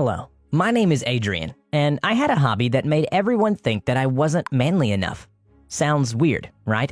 Hello, my name is Adrian, and I had a hobby that made everyone think that I wasn't manly enough. Sounds weird, right?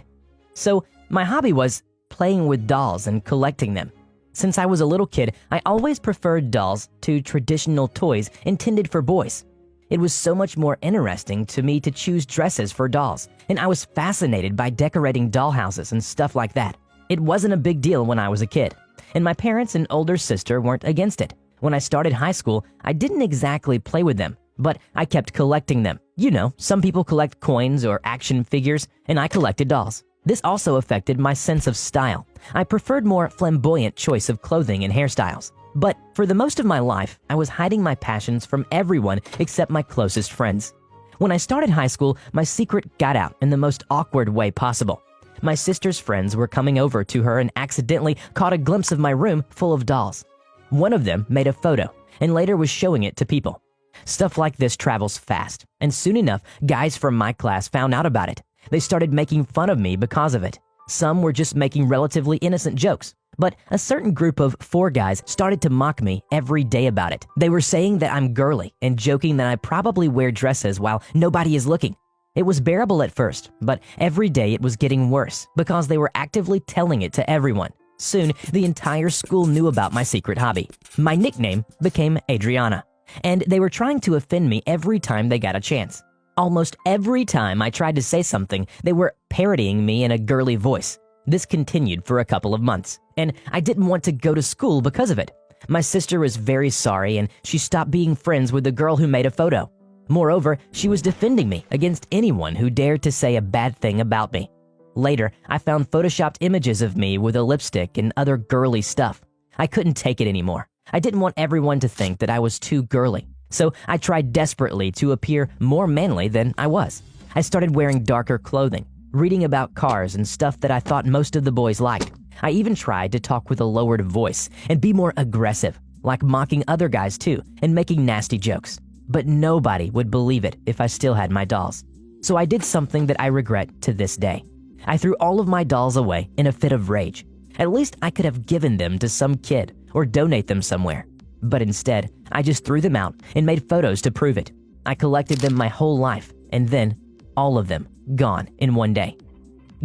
So, my hobby was playing with dolls and collecting them. Since I was a little kid, I always preferred dolls to traditional toys intended for boys. It was so much more interesting to me to choose dresses for dolls, and I was fascinated by decorating dollhouses and stuff like that. It wasn't a big deal when I was a kid, and my parents and older sister weren't against it. When I started high school, I didn't exactly play with them, but I kept collecting them. You know, some people collect coins or action figures, and I collected dolls. This also affected my sense of style. I preferred more flamboyant choice of clothing and hairstyles. But for the most of my life, I was hiding my passions from everyone except my closest friends. When I started high school, my secret got out in the most awkward way possible. My sister's friends were coming over to her and accidentally caught a glimpse of my room full of dolls. One of them made a photo and later was showing it to people. Stuff like this travels fast, and soon enough, guys from my class found out about it. They started making fun of me because of it. Some were just making relatively innocent jokes, but a certain group of 4 guys started to mock me every day about it. They were saying that I'm girly and joking that I probably wear dresses while nobody is looking. It was bearable at first, but every day it was getting worse because they were actively telling it to everyone. Soon, the entire school knew about my secret hobby. My nickname became Adriana, and they were trying to offend me every time they got a chance. Almost every time I tried to say something, they were parodying me in a girly voice. This continued for a couple of months, and I didn't want to go to school because of it. My sister was very sorry, and she stopped being friends with the girl who made a photo. Moreover, she was defending me against anyone who dared to say a bad thing about me. Later, I found photoshopped images of me with a lipstick and other girly stuff. I couldn't take it anymore. I didn't want everyone to think that I was too girly. So I tried desperately to appear more manly than I was. I started wearing darker clothing, reading about cars and stuff that I thought most of the boys liked. I even tried to talk with a lowered voice and be more aggressive, like mocking other guys too and making nasty jokes. But nobody would believe it if I still had my dolls. So I did something that I regret to this day. I threw all of my dolls away in a fit of rage. At least I could have given them to some kid or donate them somewhere. But instead, I just threw them out and made photos to prove it. I collected them my whole life, and then all of them gone in one day.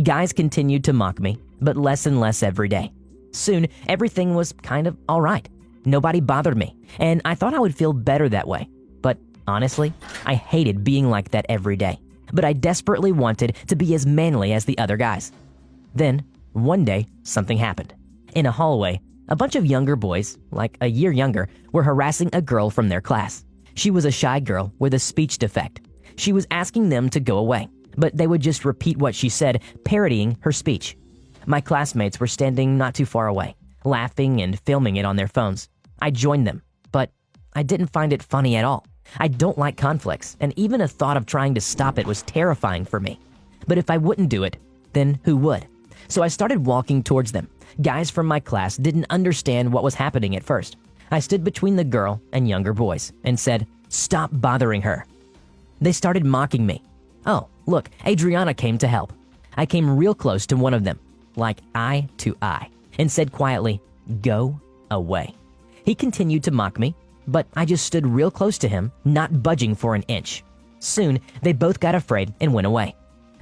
Guys continued to mock me, but less and less every day. Soon, everything was kind of all right. Nobody bothered me, and I thought I would feel better that way. But honestly, I hated being like that every day. But I desperately wanted to be as manly as the other guys. Then, one day, something happened. In a hallway, a bunch of younger boys, like a year younger, were harassing a girl from their class. She was a shy girl with a speech defect. She was asking them to go away, but they would just repeat what she said, parodying her speech. My classmates were standing not too far away, laughing and filming it on their phones. I joined them, but I didn't find it funny at all. I don't like conflicts, and even a thought of trying to stop it was terrifying for me. But if I wouldn't do it, then who would? So I started walking towards them. Guys from my class didn't understand what was happening at first. I stood between the girl and younger boys and said, "Stop bothering her." They started mocking me. Oh, look, Adriana came to help. I came real close to one of them, like eye to eye, and said quietly, "Go away." He continued to mock me, but I just stood real close to him, not budging for an inch. Soon, they both got afraid and went away.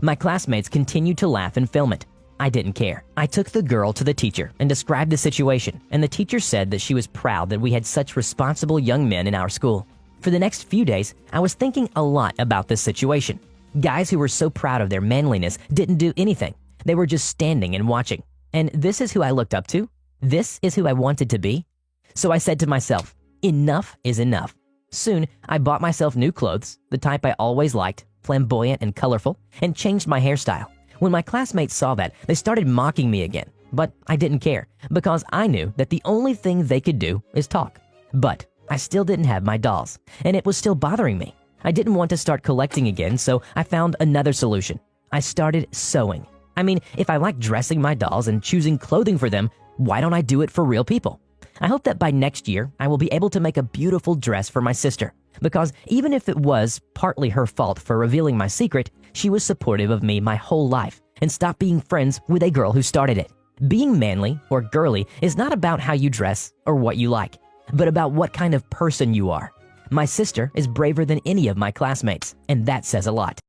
My classmates continued to laugh and film it. I didn't care. I took the girl to the teacher and described the situation, and the teacher said that she was proud that we had such responsible young men in our school. For the next few days, I was thinking a lot about this situation. Guys who were so proud of their manliness didn't do anything. They were just standing and watching. And this is who I looked up to? This is who I wanted to be? So I said to myself, enough is enough. Soon, I bought myself new clothes, the type I always liked, flamboyant and colorful, and changed my hairstyle. When my classmates saw that, they started mocking me again. But I didn't care, because I knew that the only thing they could do is talk. But I still didn't have my dolls, and it was still bothering me. I didn't want to start collecting again, so I found another solution. I started sewing. I mean, if I like dressing my dolls and choosing clothing for them, why don't I do it for real people? I hope that by next year, I will be able to make a beautiful dress for my sister, because even if it was partly her fault for revealing my secret, she was supportive of me my whole life and stopped being friends with a girl who started it. Being manly or girly is not about how you dress or what you like, but about what kind of person you are. My sister is braver than any of my classmates, and that says a lot.